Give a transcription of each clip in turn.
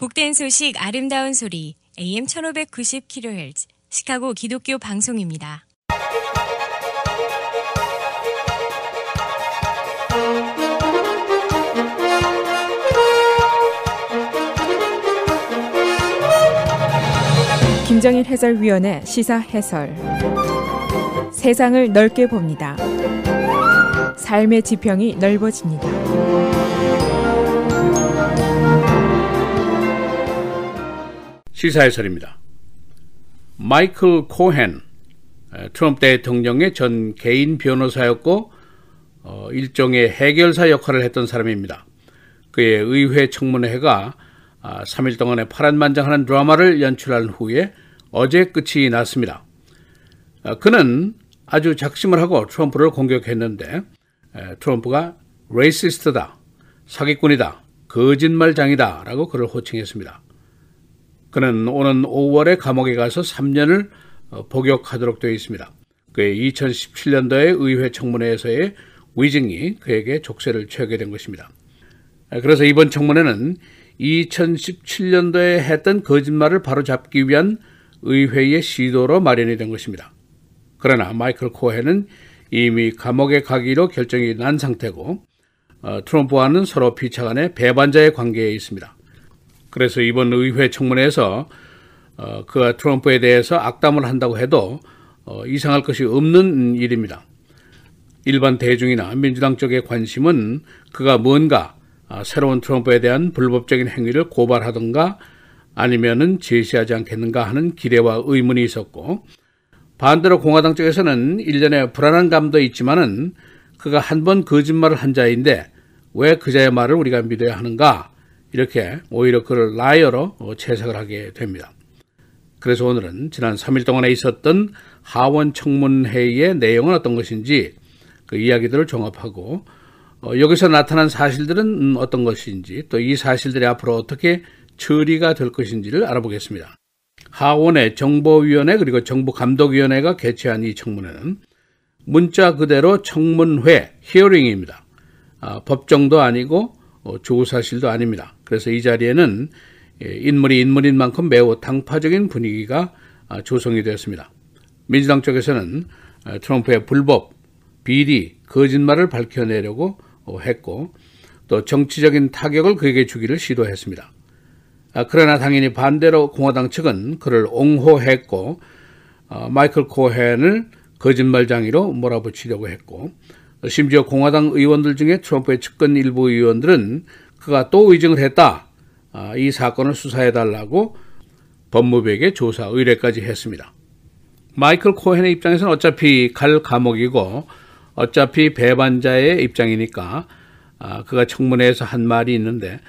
복된 소식 아름다운 소리 AM 1590kHz 시카고 기독교 방송입니다. 김정일 해설위원의 시사 해설. 세상을 넓게 봅니다. 삶의 지평이 넓어집니다. 시사 해설입니다. 마이클 코헨, 트럼프 대통령의 전 개인 변호사였고 일종의 해결사 역할을 했던 사람입니다. 그의 의회 청문회가 3일 동안의 파란만장하는 드라마를 연출한 후에 어제 끝이 났습니다. 그는 아주 작심을 하고 트럼프를 공격했는데 트럼프가 레이시스트다, 사기꾼이다, 거짓말장이다 라고 그를 호칭했습니다. 그는 오는 5월에 감옥에 가서 3년을 복역하도록 되어 있습니다. 그의 2017년도의 의회 청문회에서의 위증이 그에게 족쇄를 채우게 된 것입니다. 그래서 이번 청문회는 2017년도에 했던 거짓말을 바로잡기 위한 의회의 시도로 마련이 된 것입니다. 그러나 마이클 코헨은 이미 감옥에 가기로 결정이 난 상태고 트럼프와는 서로 비차간의 배반자의 관계에 있습니다. 그래서 이번 의회 청문회에서 그가 트럼프에 대해서 악담을 한다고 해도 이상할 것이 없는 일입니다. 일반 대중이나 민주당 쪽의 관심은 그가 뭔가 새로운 트럼프에 대한 불법적인 행위를 고발하던가 아니면은 제시하지 않겠는가 하는 기대와 의문이 있었고, 반대로 공화당 쪽에서는 일련의 불안한 감도 있지만은 그가 한 번 거짓말을 한 자인데 왜 그 자의 말을 우리가 믿어야 하는가, 이렇게 오히려 그를 라이어로 채색을 하게 됩니다. 그래서 오늘은 지난 3일 동안에 있었던 하원 청문회의 내용은 어떤 것인지 그 이야기들을 종합하고 여기서 나타난 사실들은 어떤 것인지, 또 이 사실들이 앞으로 어떻게 처리가 될 것인지를 알아보겠습니다. 하원의 정보위원회 그리고 정보감독위원회가 개최한 이 청문회는 문자 그대로 청문회, 히어링입니다. 법정도 아니고 조사실도 아닙니다. 그래서 이 자리에는 인물이 인물인 만큼 매우 당파적인 분위기가 조성이 되었습니다. 민주당 쪽에서는 트럼프의 불법, 비리, 거짓말을 밝혀내려고 했고 또 정치적인 타격을 그에게 주기를 시도했습니다. 그러나 당연히 반대로 공화당 측은 그를 옹호했고 마이클 코헨을 거짓말장이로 몰아붙이려고 했고, 심지어 공화당 의원들 중에 트럼프의 측근 일부 의원들은 그가 또 위증을 했다, 이 사건을 수사해달라고 법무부에게 조사 의뢰까지 했습니다. 마이클 코헨의 입장에서는 어차피 갈 감옥이고 어차피 배반자의 입장이니까 그가 청문회에서 한 말이 있는데,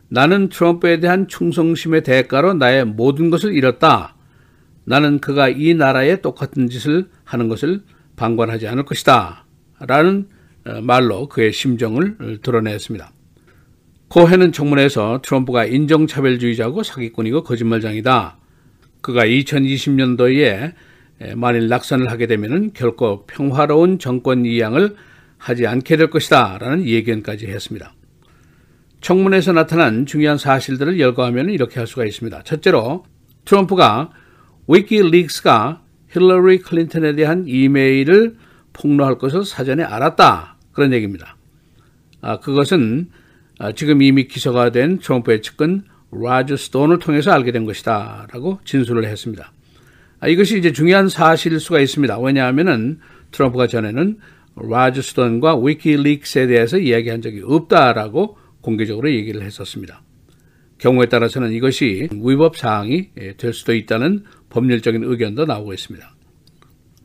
나는 트럼프에 대한 충성심의 대가로 나의 모든 것을 잃었다. 나는 그가 이 나라에 똑같은 짓을 하는 것을 방관하지 않을 것이다 라는 말로 그의 심정을 드러냈습니다. 코헨은 청문회에서 트럼프가 인종차별주의자고 사기꾼이고 거짓말장이다. 그가 2020년도에 만일 낙선을 하게 되면 결코 평화로운 정권 이양을 하지 않게 될 것이다 라는 예견까지 했습니다. 청문회에서 나타난 중요한 사실들을 열거하면 이렇게 할 수가 있습니다. 첫째로 트럼프가 위키리크스가 힐러리 클린턴에 대한 이메일을 폭로할 것을 사전에 알았다, 그런 얘기입니다. 그것은 지금 이미 기소가 된 트럼프의 측근 로저 스톤을 통해서 알게 된 것이다 라고 진술을 했습니다. 이것이 이제 중요한 사실일 수가 있습니다. 왜냐하면은 트럼프가 전에는 로저 스톤과 위키리크스에 대해서 이야기한 적이 없다라고 공개적으로 얘기를 했었습니다. 경우에 따라서는 이것이 위법 사항이 될 수도 있다는 법률적인 의견도 나오고 있습니다.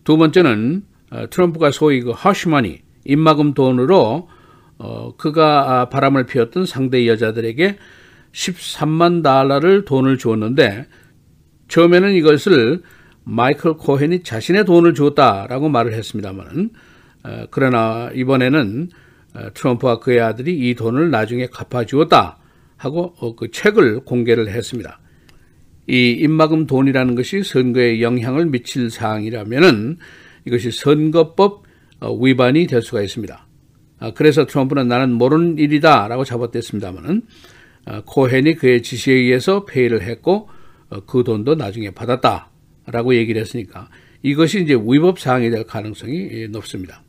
두 번째는 트럼프가 소위 그 허쉬머니, 입막음 돈으로 그가 바람을 피웠던 상대 여자들에게 $13만 달러를 돈을 주었는데, 처음에는 이것을 마이클 코헨이 자신의 돈을 주었다라고 말을 했습니다만, 그러나 이번에는 트럼프와 그의 아들이 이 돈을 나중에 갚아주었다 하고 그 책을 공개를 했습니다. 이 입막음 돈이라는 것이 선거에 영향을 미칠 사항이라면은 이것이 선거법 위반이 될 수가 있습니다. 그래서 트럼프는 나는 모르는 일이다 라고 잡아댔습니다만은 코헨이 그의 지시에 의해서 페이를 했고 그 돈도 나중에 받았다라고 얘기를 했으니까 이것이 이제 위법 사항이 될 가능성이 높습니다.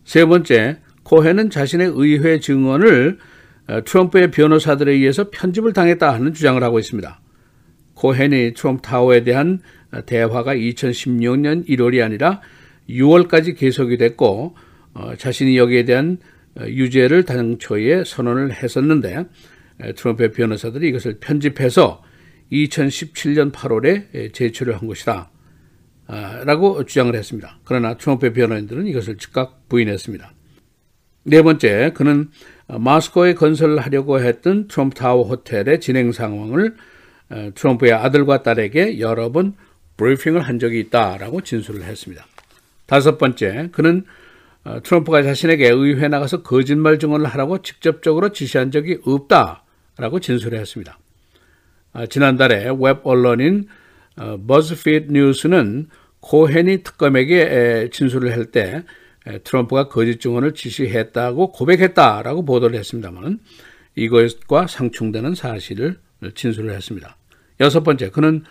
세 번째, 코헨은 자신의 의회 증언을 트럼프의 변호사들에 의해서 편집을 당했다 하는 주장을 하고 있습니다. 코헨이 트럼프 타워에 대한 대화가 2016년 1월이 아니라 6월까지 계속이 됐고 자신이 여기에 대한 유죄를 당초에 선언을 했었는데 트럼프의 변호사들이 이것을 편집해서 2017년 8월에 제출을 한 것이다 라고 주장을 했습니다. 그러나 트럼프의 변호인들은 이것을 즉각 부인했습니다. 네 번째, 그는 마스코에 건설하려고 했던 트럼프 타워 호텔의 진행 상황을 트럼프의 아들과 딸에게 여러 번 브리핑을 한 적이 있다라고 진술을 했습니다. 다섯 번째, 그는 트럼프가 자신에게 의회에 나가서 거짓말 증언을 하라고 직접적으로 지시한 적이 없다라고 진술했습니다. 지난달에 웹 언론인 버즈피드 뉴스는 코헨이 특검에게 진술을 할 때 트럼프가 거짓 증언을 지시했다고 고백했다라고 보도를 했습니다만 이것과 상충되는 사실을 진술을 했습니다. 여섯 번째, 그는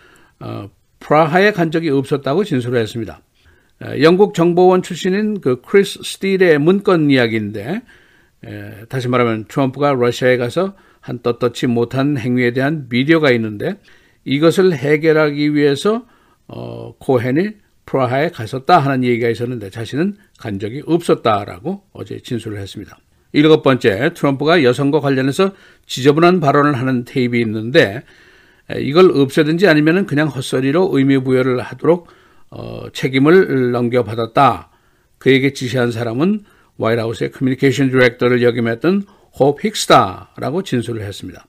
프라하에 간 적이 없었다고 진술을 했습니다. 영국 정보원 출신인 그 크리스 스틸의 문건 이야기인데 다시 말하면 트럼프가 러시아에 가서 한 떳떳지 못한 행위에 대한 비디오가 있는데 이것을 해결하기 위해서 코헨이 프라하에 갔었다 하는 얘기가 있었는데 자신은 간 적이 없었다라고 어제 진술을 했습니다. 일곱 번째, 트럼프가 여성과 관련해서 지저분한 발언을 하는 테이프 있는데 이걸 없애든지 아니면 그냥 헛소리로 의미부여를 하도록 책임을 넘겨받았다. 그에게 지시한 사람은 화이트하우스의 커뮤니케이션 디렉터를 역임했던 호프 힉스다라고 진술을 했습니다.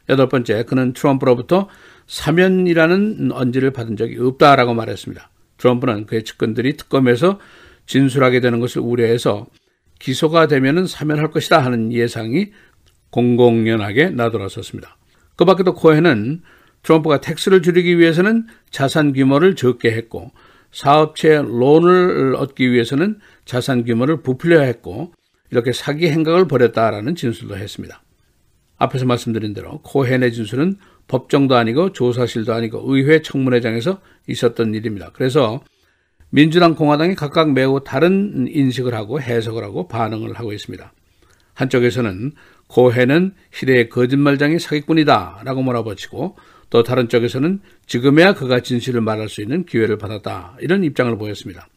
여덟 번째, 그는 트럼프로부터 사면이라는 언지를 받은 적이 없다라고 말했습니다. 트럼프는 그의 측근들이 특검에서 진술하게 되는 것을 우려해서 기소가 되면 사면할 것이다 하는 예상이 공공연하게 나돌았었습니다. 그 밖에도 코헨은 트럼프가 텍스를 줄이기 위해서는 자산 규모를 적게 했고 사업체 론을 얻기 위해서는 자산 규모를 부풀려야 했고 이렇게 사기 행각을 벌였다라는 진술도 했습니다. 앞에서 말씀드린 대로 코헨의 진술은 법정도 아니고 조사실도 아니고 의회 청문회장에서 있었던 일입니다. 그래서 민주당, 공화당이 각각 매우 다른 인식을 하고 해석을 하고 반응을 하고 있습니다. 한쪽에서는 코헨은 시대의 거짓말장이 사기꾼이다 라고 몰아붙이고 또 다른 쪽에서는 지금에야 그가 진실을 말할 수 있는 기회를 받았다 이런 입장을 보였습니다.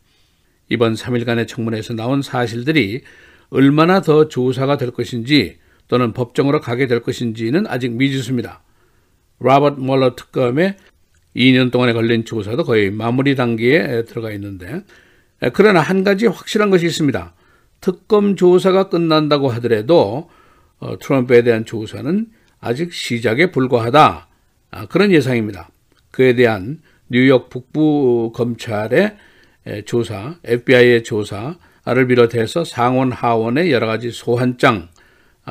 이번 3일간의 청문회에서 나온 사실들이 얼마나 더 조사가 될 것인지 또는 법정으로 가게 될 것인지는 아직 미지수입니다. 로버트 몰러 특검의 2년 동안에 걸린 조사도 거의 마무리 단계에 들어가 있는데 그러나 한 가지 확실한 것이 있습니다. 특검 조사가 끝난다고 하더라도 트럼프에 대한 조사는 아직 시작에 불과하다. 그런 예상입니다. 그에 대한 뉴욕 북부 검찰의 조사, FBI의 조사를 비롯해서 상원 하원의 여러 가지 소환장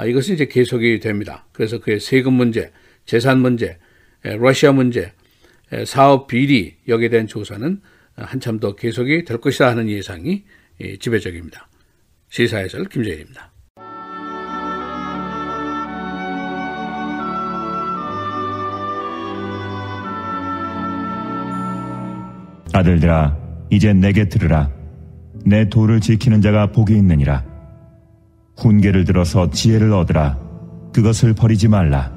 이것이 이제 계속이 됩니다. 그래서 그의 세금 문제, 재산 문제, 러시아 문제, 사업 비리 여기에 대한 조사는 한참 더 계속이 될 것이다 하는 예상이 지배적입니다. 시사해설 김재일입니다. 아들들아, 이제 내게 들으라. 내 도를 지키는 자가 복이 있느니라. 훈계를 들어서 지혜를 얻으라. 그것을 버리지 말라.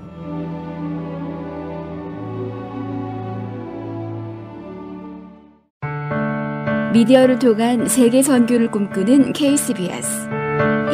미디어를 통한 세계 선교를 꿈꾸는 KCBS.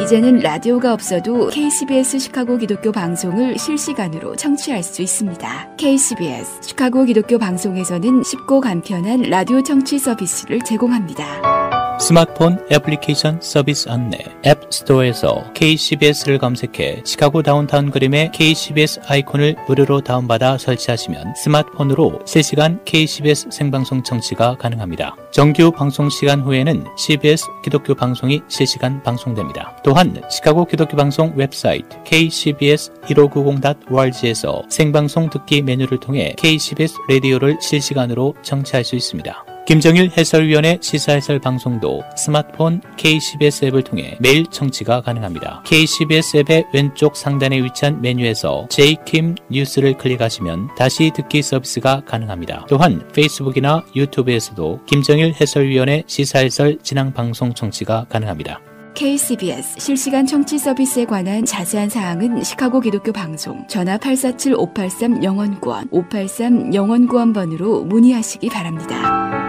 이제는 라디오가 없어도 KCBS 시카고 기독교 방송을 실시간으로 청취할 수 있습니다. KCBS 시카고 기독교 방송에서는 쉽고 간편한 라디오 청취 서비스를 제공합니다. 스마트폰 애플리케이션 서비스 안내 앱 스토어에서 KCBS를 검색해 시카고 다운타운 그림의 KCBS 아이콘을 무료로 다운받아 설치하시면 스마트폰으로 실시간 KCBS 생방송 청취가 가능합니다. 정규 방송 시간 후에는 CBS 기독교 방송이 실시간 방송됩니다. 또한 시카고 기독교 방송 웹사이트 kcbs1590.org에서 생방송 듣기 메뉴를 통해 KCBS 라디오를 실시간으로 청취할 수 있습니다. 김정일 해설위원의 시사해설 방송도 스마트폰 KCBS 앱을 통해 매일 청취가 가능합니다. KCBS 앱의 왼쪽 상단에 위치한 메뉴에서 J킴 뉴스를 클릭하시면 다시 듣기 서비스가 가능합니다. 또한 페이스북이나 유튜브에서도 김정일 해설위원의 시사해설 진행 방송 청취가 가능합니다. KCBS 실시간 청취 서비스에 관한 자세한 사항은 시카고 기독교 방송 전화 847-583-영원구원 583-영원구원번으로 문의하시기 바랍니다.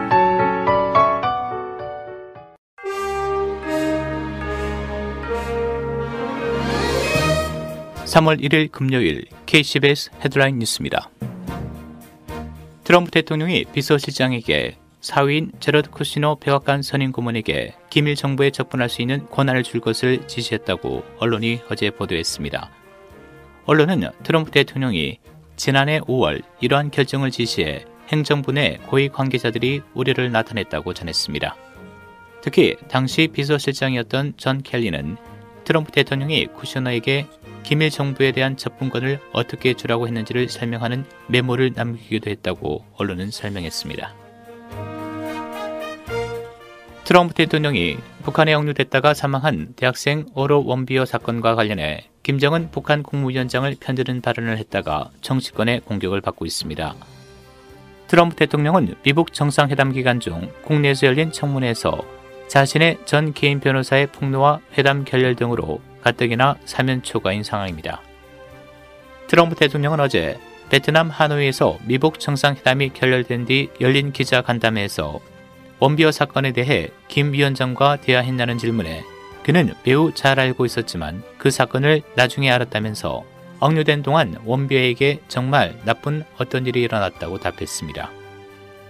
3월 1일 금요일 KCBS 헤드라인 뉴스입니다. 트럼프 대통령이 비서실장에게 사위인 제러드 쿠시너 백악관 선임 고문에게 기밀 정보에 접근할 수 있는 권한을 줄 것을 지시했다고 언론이 어제 보도했습니다. 언론은 트럼프 대통령이 지난해 5월 이러한 결정을 지시해 행정부 내 고위 관계자들이 우려를 나타냈다고 전했습니다. 특히 당시 비서실장이었던 존 켈리는 트럼프 대통령이 쿠시너에게 기밀 정보에 대한 접근권을 어떻게 주라고 했는지를 설명하는 메모를 남기기도 했다고 언론은 설명했습니다. 트럼프 대통령이 북한에 억류됐다가 사망한 대학생 오로 원비어 사건과 관련해 김정은 북한 국무위원장을 편드는 발언을 했다가 정치권의 공격을 받고 있습니다. 트럼프 대통령은 미국 정상회담 기간 중 국내에서 열린 청문회에서 자신의 전 개인 변호사의 폭로와 회담 결렬 등으로 가뜩이나 사면 초과인 상황입니다. 트럼프 대통령은 어제 베트남 하노이에서 미국 정상회담이 결렬된 뒤 열린 기자 간담회에서 원비어 사건에 대해 김 위원장과 대화했냐는 질문에 그는 매우 잘 알고 있었지만 그 사건을 나중에 알았다면서 억류된 동안 원비어에게 정말 나쁜 어떤 일이 일어났다고 답했습니다.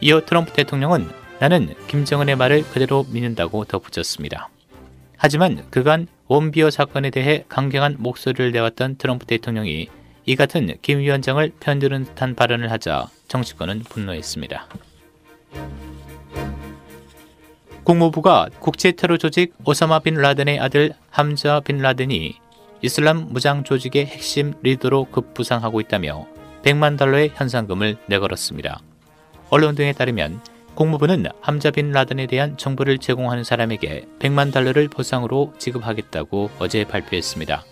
이어 트럼프 대통령은 나는 김정은의 말을 그대로 믿는다고 덧붙였습니다. 하지만 그간 원비어 사건에 대해 강경한 목소리를 내왔던 트럼프 대통령이 이 같은 김 위원장을 편드는 듯한 발언을 하자 정치권은 분노했습니다. 국무부가 국제테러 조직 오사마 빈 라덴의 아들 함자 빈 라덴이 이슬람 무장 조직의 핵심 리더로 급부상하고 있다며 100만 달러의 현상금을 내걸었습니다. 언론 등에 따르면 국무부는 함자 빈 라덴에 대한 정보를 제공하는 사람에게 100만 달러를 보상으로 지급하겠다고 어제 발표했습니다.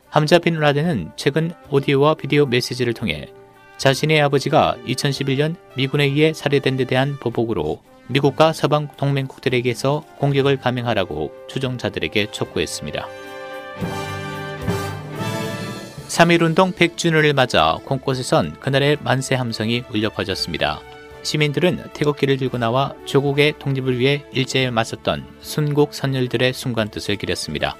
함자 빈 라덴은 최근 오디오와 비디오 메시지를 통해 자신의 아버지가 2011년 미군에 의해 살해된 데 대한 보복으로 미국과 서방 동맹국들에게서 공격을 감행하라고 추종자들에게 촉구했습니다. 3.1운동 100주년을 맞아 곳곳에선 그날의 만세 함성이 울려 퍼졌습니다. 시민들은 태극기를 들고 나와 조국의 독립을 위해 일제에 맞섰던 순국 선열들의 순간 뜻을 기렸습니다.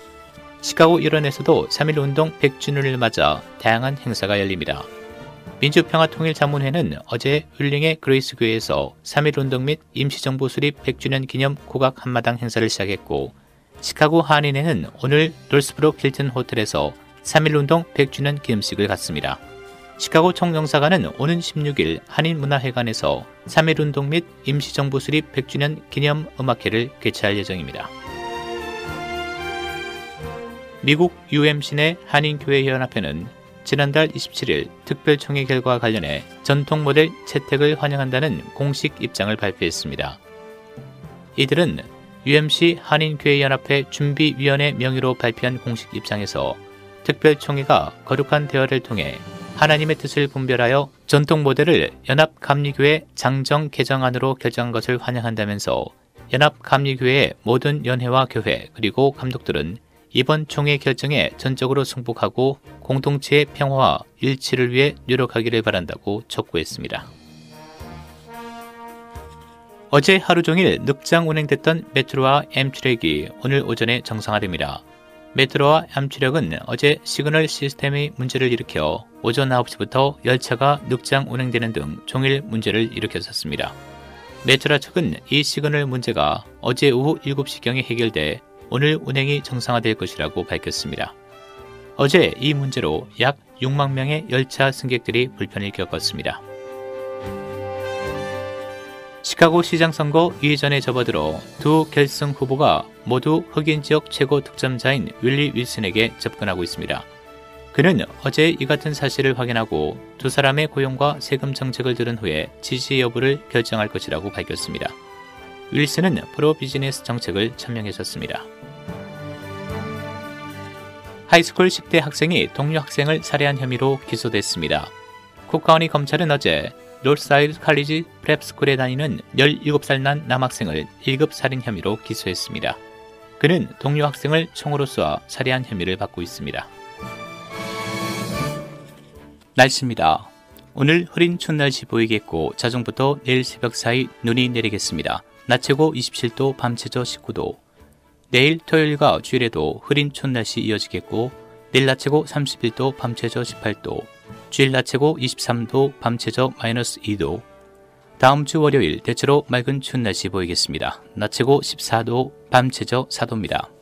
시카고 일원에서도 3.1운동 100주년을 맞아 다양한 행사가 열립니다. 민주평화통일자문회는 어제 윌링의 그레이스 교회에서 3.1운동 및 임시정부 수립 100주년 기념 국악 한마당 행사를 시작했고, 시카고 한인회는 오늘 놀스브룩 힐튼 호텔에서 3.1운동 100주년 기념식을 갖습니다. 시카고 총영사관은 오는 16일 한인문화회관에서 3.1운동 및 임시정부 수립 100주년 기념 음악회를 개최할 예정입니다. 미국 UMC 내 한인교회연합회는 지난달 27일 특별총회 결과와 관련해 전통 모델 채택을 환영한다는 공식 입장을 발표했습니다. 이들은 UMC 한인교회연합회 준비위원회 명의로 발표한 공식 입장에서 특별총회가 거룩한 대화를 통해 하나님의 뜻을 분별하여 전통 모델을 연합감리교회 장정 개정안으로 결정한 것을 환영한다면서 연합감리교회의 모든 연회와 교회 그리고 감독들은 이번 총회 결정에 전적으로 승복하고 공동체의 평화와 일치를 위해 노력하기를 바란다고 촉구했습니다. 어제 하루 종일 늑장 운행됐던 메트로와 M출역이 오늘 오전에 정상화됩니다. 메트로와 M출역은 어제 시그널 시스템의 문제를 일으켜 오전 9시부터 열차가 늑장 운행되는 등 종일 문제를 일으켰었습니다. 메트로 측은 이 시그널 문제가 어제 오후 7시경에 해결돼 오늘 운행이 정상화될 것이라고 밝혔습니다. 어제 이 문제로 약 6만 명의 열차 승객들이 불편을 겪었습니다. 시카고 시장 선거 2회전에 접어들어 두 결승 후보가 모두 흑인 지역 최고 득점자인 윌리 윌슨에게 접근하고 있습니다. 그는 어제 이 같은 사실을 확인하고 두 사람의 고용과 세금 정책을 들은 후에 지지 여부를 결정할 것이라고 밝혔습니다. 윌슨은 프로 비즈니스 정책을 천명했었습니다. 하이스쿨 10대 학생이 동료 학생을 살해한 혐의로 기소됐습니다. 쿡카운티 검찰은 어제 노스사이드 칼리지 프랩스쿨에 다니는 17살 난 남학생을 1급 살인 혐의로 기소했습니다. 그는 동료 학생을 총으로 쏘아 살해한 혐의를 받고 있습니다. 날씨입니다. 오늘 흐린 추운 날씨 보이겠고 자정부터 내일 새벽 사이 눈이 내리겠습니다. 낮 최고 27도, 밤 최저 19도. 내일 토요일과 주일에도 흐린 추운 날씨 이어지겠고 내일 낮 최고 31도, 밤 최저 18도. 주일 낮 최고 23도, 밤 최저 -2도. 다음 주 월요일 대체로 맑은 추운 날씨 보이겠습니다. 낮 최고 14도, 밤 최저 4도입니다.